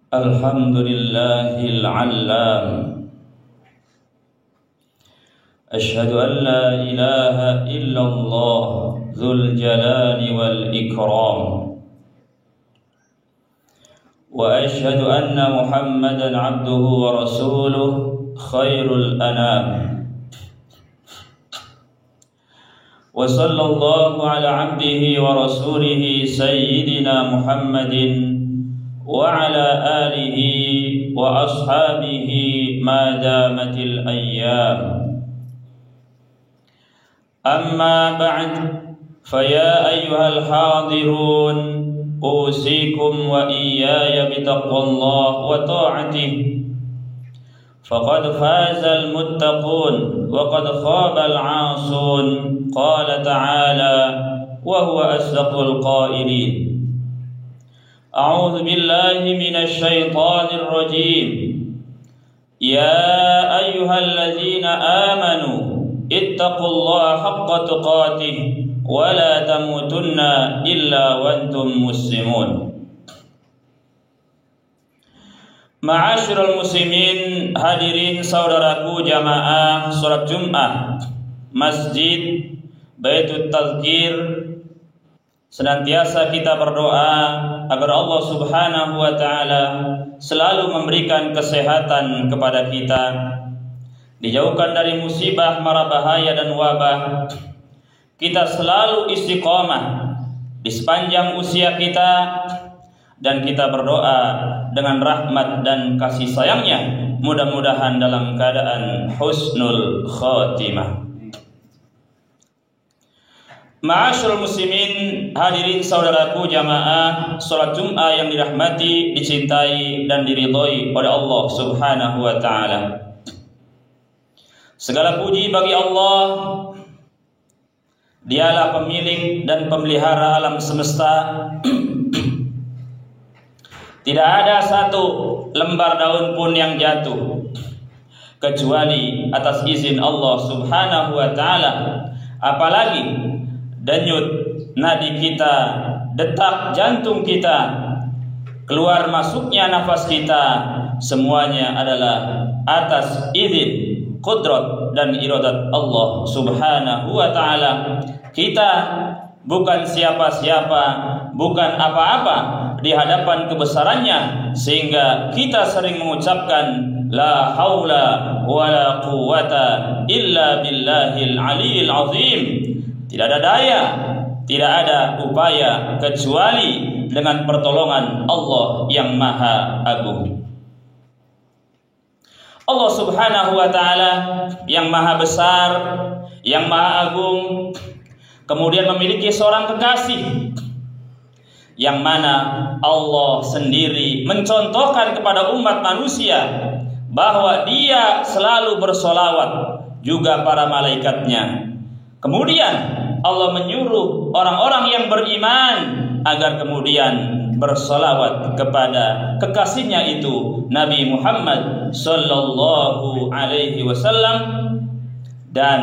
Alhamdulillahil Allam. Ashhadu an la ilaha illallah dzul jalali wal ikram. Wa ashhadu anna Muhammadan abduhu wa rasuluh khairul anam. Wa sallallahu ala abdihi wa rasulihi sayyidina Muhammadin وعلى آله وأصحابه ما دامت الأيام. أما بعد فيا أيها الحاضرون أوصيكم وإياي بتقوى الله وطاعته فقد فاز المتقون وقد خاب العاصون. قال تعالى وهو أصدق القائلين: أعوذ بالله من الشيطان الرجيم. يا أيها الذين آمنوا اتقوا الله حق تقاته ولا تموتن إلا وأنتم مسلمون. Ma'asyiral muslimin, hadirin saudaraku jamaah salat Jumat Masjid Baitul Tazkir, senantiasa kita berdoa agar Allah Subhanahu wa taala selalu memberikan kesehatan kepada kita, dijauhkan dari musibah, mara bahaya dan wabah. Kita selalu istiqomah di sepanjang usia kita, dan kita berdoa dengan rahmat dan kasih sayangnya mudah-mudahan dalam keadaan husnul khatimah. Ma'asyiral muslimin, hadirin saudaraku jamaah salat Jumat yang dirahmati, dicintai dan diridhai oleh Allah Subhanahu wa taala. Segala puji bagi Allah. Dialah pemilik dan pemelihara alam semesta. Tidak ada satu lembar daun pun yang jatuh kecuali atas izin Allah Subhanahu wa taala. Apalagi denyut nadi kita, detak jantung kita, keluar masuknya nafas kita, semuanya adalah atas izin, qudrat dan iradat Allah Subhanahu wa taala. Kita bukan siapa-siapa, bukan apa-apa di hadapan kebesarannya, sehingga kita sering mengucapkan la haula wala quwata illa billahil aliyil azim. Tidak ada daya, tidak ada upaya kecuali dengan pertolongan Allah yang Maha Agung. Allah Subhanahu wa taala yang Maha Besar, yang Maha Agung, kemudian memiliki seorang kekasih yang mana Allah sendiri mencontohkan kepada umat manusia bahwa Dia selalu bersolawat, juga para malaikatnya. Kemudian Allah menyuruh orang-orang yang beriman agar kemudian bersolawat kepada kekasihnya itu Nabi Muhammad sallallahu alaihi wasallam. Dan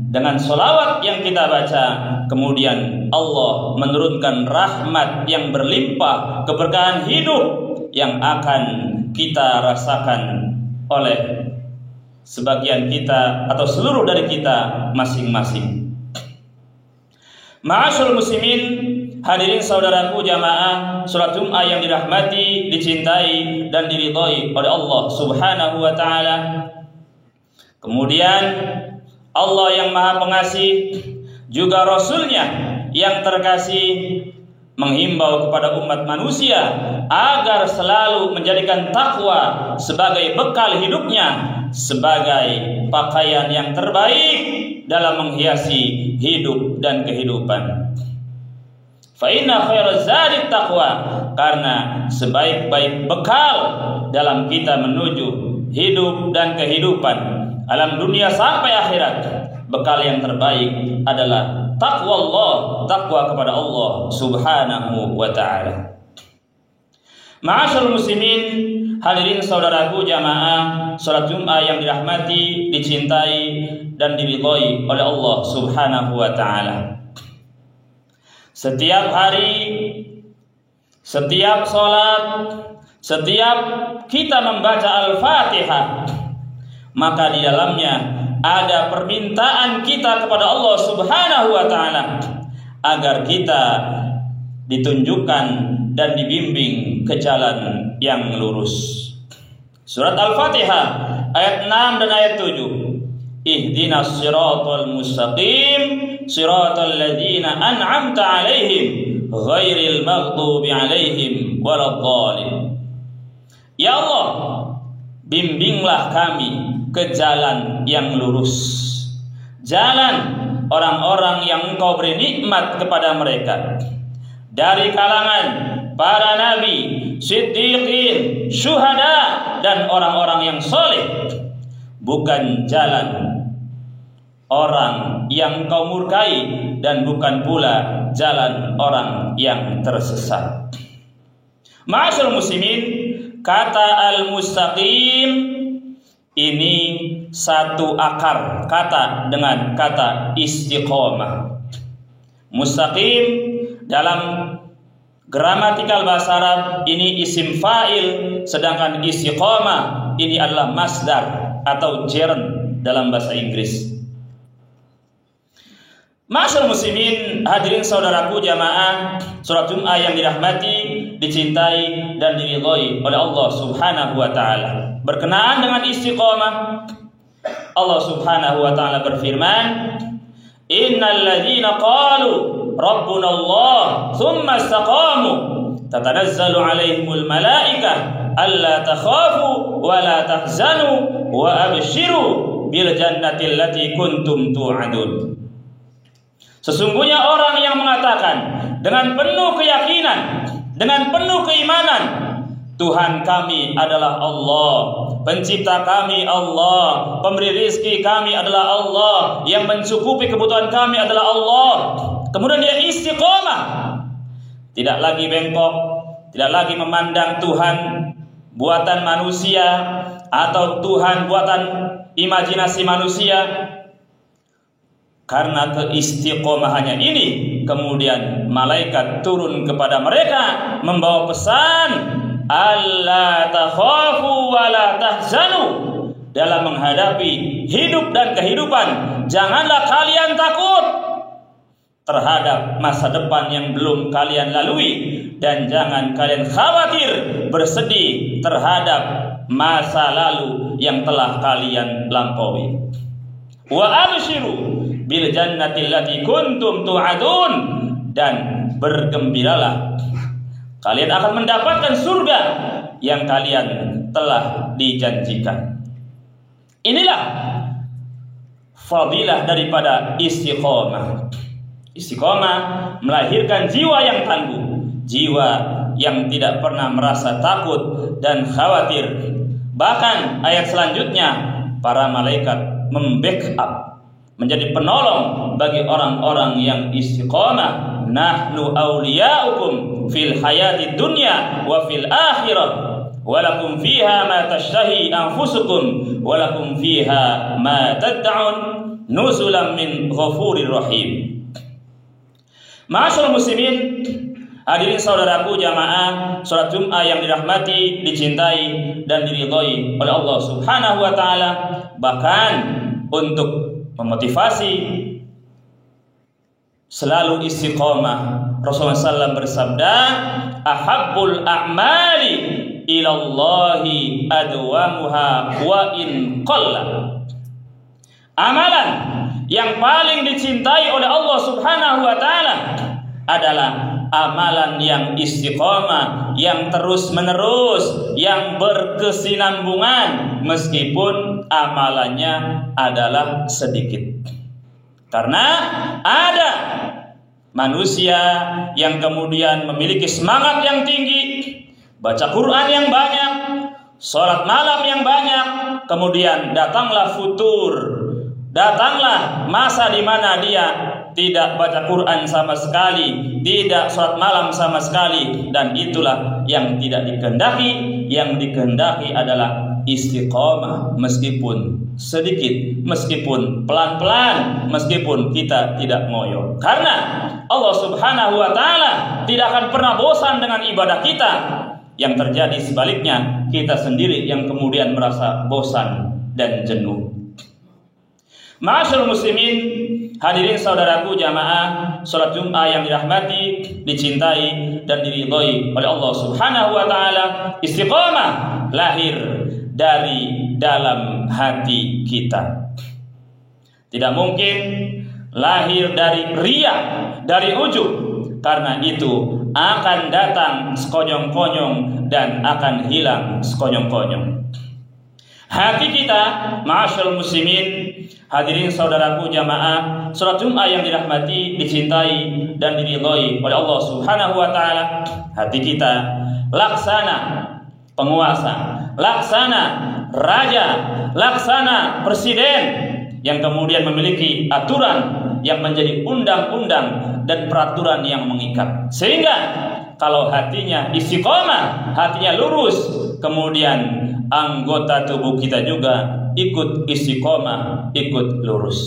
dengan solawat yang kita baca, kemudian Allah menurunkan rahmat yang berlimpah, keberkahan hidup yang akan kita rasakan oleh sebagian kita atau seluruh dari kita masing-masing. Ma'asyiral muslimin, hadirin saudaraku jamaah salat Jumat yang dirahmati, dicintai dan diridhai oleh Allah Subhanahu wa taala. Kemudian Allah yang Maha Pengasih, juga Rasulnya yang terkasih menghimbau kepada umat manusia agar selalu menjadikan takwa sebagai bekal hidupnya, sebagai pakaian yang terbaik dalam menghiasi hidup dan kehidupan. Fa inna khairaz zadi taqwa, karena sebaik-baik bekal dalam kita menuju hidup dan kehidupan alam dunia sampai akhirat, bekal yang terbaik adalah takwa Allah, takwa kepada Allah Subhanahu wa taala. Ma'asyiral muslimin, hadirin saudaraku jamaah salat Jumat yang dirahmati, dicintai dan diridhai oleh Allah Subhanahu wa taala. Setiap hari, setiap salat, setiap kita membaca Al-Fatihah, maka di dalamnya ada permintaan kita kepada Allah Subhanahu wa taala agar kita ditunjukkan dan dibimbing ke jalan yang lurus. Surat Al-Fatihah ayat 6 dan ayat 7. Ihdinas siratal mustaqim siratal ladzina an'amta 'alaihim ghairil maghdubi 'alaihim waladdallin. Ya Allah, bimbinglah kami ke jalan yang lurus, jalan orang-orang yang Engkau beri nikmat kepada mereka dari kalangan para nabi, siddiqin, syuhada, dan orang-orang yang soleh, bukan jalan orang yang Engkau murkai dan bukan pula jalan orang yang tersesat. Ma'asyiral muslimin, kata al-mustaqim ini satu akar kata dengan kata istiqomah. Mustaqim dalam gramatikal bahasa Arab ini isim fa'il, sedangkan istiqomah ini adalah masdar atau gerund dalam bahasa Inggris. Ma'asyiral muslimin, hadirin saudaraku jamaah salat Jumat yang dirahmati, dicintai dan diridhai oleh Allah Subhanahu wa taala. Berkenaan dengan istiqomah, Allah Subhanahu wa taala berfirman, "Innal ladzina qalu rabbuna Allah tsumma istaqamu tatanazzalu 'alaihimul malaikah alla takhafu wa la tahzanu wa abshiru bil jannati allati kuntum tu'adun." Sesungguhnya orang yang mengatakan dengan penuh keyakinan, dengan penuh keimanan, Tuhan kami adalah Allah, pencipta kami Allah, pemberi rizki kami adalah Allah, yang mencukupi kebutuhan kami adalah Allah. Kemudian dia istiqomah, tidak lagi bengkok, tidak lagi memandang Tuhan buatan manusia atau Tuhan buatan imajinasi manusia. Karena keistiqomahannya ini, kemudian malaikat turun kepada mereka membawa pesan, alla takhafu wa la tahzanu. Dalam menghadapi hidup dan kehidupan, janganlah kalian takut terhadap masa depan yang belum kalian lalui, dan jangan kalian khawatir bersedih terhadap masa lalu yang telah kalian lampaui. Wa abshiru bil jannati allati kuntum tu'adun, dan bergembiralah, kalian akan mendapatkan surga yang kalian telah dijanjikan. Inilah fadilah daripada istiqomah. Istiqomah melahirkan jiwa yang tangguh, jiwa yang tidak pernah merasa takut dan khawatir. Bahkan ayat selanjutnya, para malaikat membackup, menjadi penolong bagi orang-orang yang istiqomah. Nahnu awliya'ukum fil hayati dunya wa fil akhirah walakum fiha ma tashtahi anfusukum walakum fiha ma tad'un nuzulan min ghafurir rahim. Ma'asyiral muslimin, hadirin saudaraku jamaah salat Jumat yang dirahmati, dicintai dan diridhai oleh Allah Subhanahu wa taala. Bahkan untuk memotivasi selalu istiqomah, Rasulullah SAW bersabda, ahabbul a'mali ilallahi adwamuha wa in qalla. Amalan yang paling dicintai oleh Allah Subhanahu wa taala adalah amalan yang istiqomah, yang terus menerus, yang berkesinambungan meskipun amalannya adalah sedikit. Karena ada manusia yang kemudian memiliki semangat yang tinggi, baca Quran yang banyak, sholat malam yang banyak, kemudian datanglah futur, datanglah masa di mana dia tidak baca Quran sama sekali, tidak sholat malam sama sekali, dan itulah yang tidak dikehendaki. Yang dikehendaki adalah istiqomah, meskipun sedikit, meskipun pelan-pelan, meskipun kita tidak ngoyo. Karena Allah Subhanahu wa taala tidak akan pernah bosan dengan ibadah kita. Yang terjadi sebaliknya, kita sendiri yang kemudian merasa bosan dan jenuh. Ma'asyiral muslimin, hadirin saudaraku jamaah salat Jumat yang dirahmati, dicintai dan diridhoi oleh Allah Subhanahu wa taala. Istiqamah lahir dari dalam hati kita. Tidak mungkin lahir dari riya, dari ujub, karena itu akan datang sekonyong-konyong dan akan hilang sekonyong-konyong. Hati kita, ma'asyiral muslimin, hadirin saudaraku jamaah salat Jumat yang dirahmati, dicintai dan diridhoi oleh Allah Subhanahu wa taala. Hati kita laksana penguasa, laksana raja, laksana presiden yang kemudian memiliki aturan yang menjadi undang-undang dan peraturan yang mengikat. Sehingga kalau hatinya istiqomah, hatinya lurus, kemudian anggota tubuh kita juga ikut istiqomah, ikut lurus.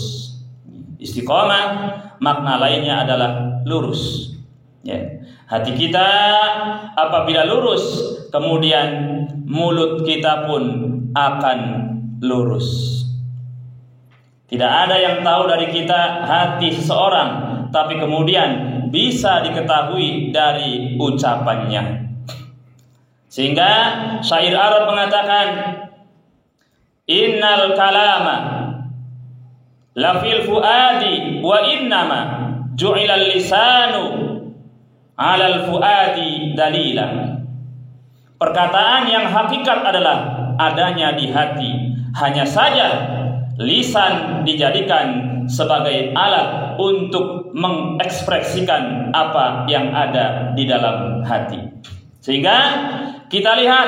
Istiqomah makna lainnya adalah lurus. Ya. Hati kita apabila lurus, kemudian mulut kita pun akan lurus. Tidak ada yang tahu dari kita hati seseorang, tapi kemudian bisa diketahui dari ucapannya. Sehingga syair Arab mengatakan, innal kalama lafil fuadi wa innama ju'ilal lisanu alal fuadi dalila. Perkataan yang hakikat adalah adanya di hati, hanya saja lisan dijadikan sebagai alat untuk mengekspresikan apa yang ada di dalam hati. Sehingga kita lihat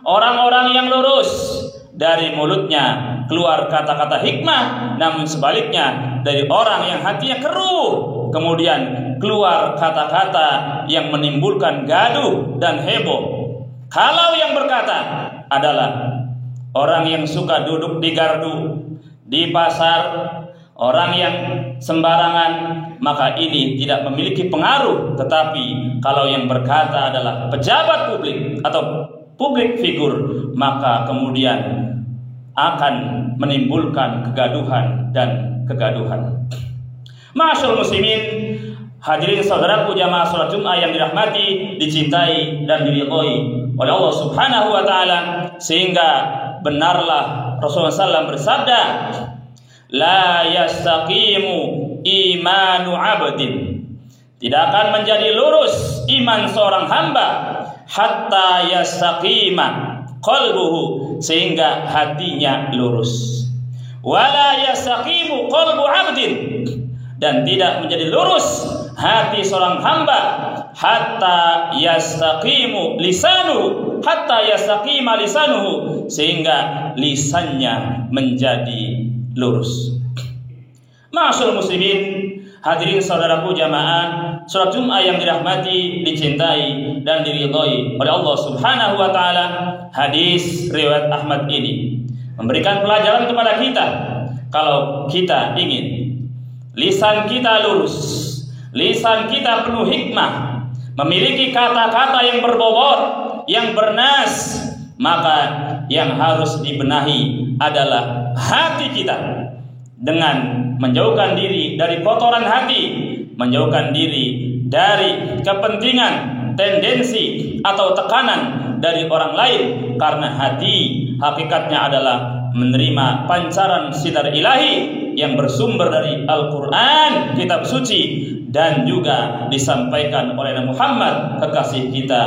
orang-orang yang lurus, dari mulutnya keluar kata-kata hikmah, namun sebaliknya dari orang yang hatinya keruh, kemudian keluar kata-kata yang menimbulkan gaduh dan heboh. Kalau yang berkata adalah orang yang suka duduk di gardu, di pasar, orang yang sembarangan, maka ini tidak memiliki pengaruh. Tetapi kalau yang berkata adalah pejabat publik atau publik figur, maka kemudian akan menimbulkan kegaduhan dan kegaduhan. Ma'asyiral muslimin, hadirin saudaraku jamaah salat Jumat yang dirahmati, dicintai dan diridhoi oleh Allah Subhanahu wa taala. Sehingga benarlah Rasulullah SAW bersabda, la yastaqimu imanu abdin, tidak akan menjadi lurus iman seorang hamba hatta yastaqima qalbuhu, sehingga hatinya lurus. Wala yastaqimu qalbu abdin, dan tidak menjadi lurus hati seorang hamba hatta yastaqimu lisanuhu, hatta yastaqima lisanuhu, sehingga lisannya menjadi lurus. Ma'asyiral muslimin, hadirin saudaraku jamaah salat Jumat yang dirahmati, dicintai dan diridhoi oleh Allah Subhanahu wa taala. Hadis riwayat Ahmad ini memberikan pelajaran kepada kita, kalau kita ingin lisan kita lurus, lisan kita penuh hikmah, memiliki kata-kata yang berbobot, yang bernas, maka yang harus dibenahi adalah hati kita dengan menjauhkan diri dari kotoran hati, menjauhkan diri dari kepentingan, tendensi atau tekanan dari orang lain, karena hati hakikatnya adalah menerima pancaran sinar ilahi yang bersumber dari Al-Quran, kitab suci, dan juga disampaikan oleh Nabi Muhammad, kekasih kita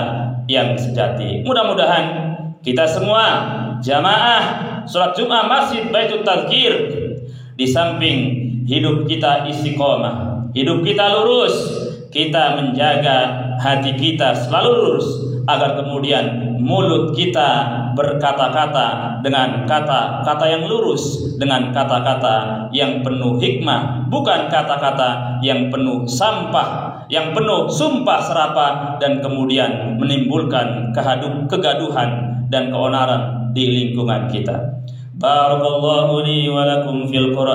yang sejati. Mudah-mudahan kita semua jamaah salat Jumat Masjid Baitul Tazkir, di samping hidup kita istiqomah, hidup kita lurus, kita menjaga hati kita selalu lurus, agar kemudian mulut kita berkata-kata dengan kata-kata yang lurus, dengan kata-kata yang penuh hikmah, bukan kata-kata yang penuh sampah, yang penuh sumpah serapah, dan kemudian menimbulkan kegaduhan dan keonaran di lingkungan kita. Barakallahu li wa lakum fil Qur'an.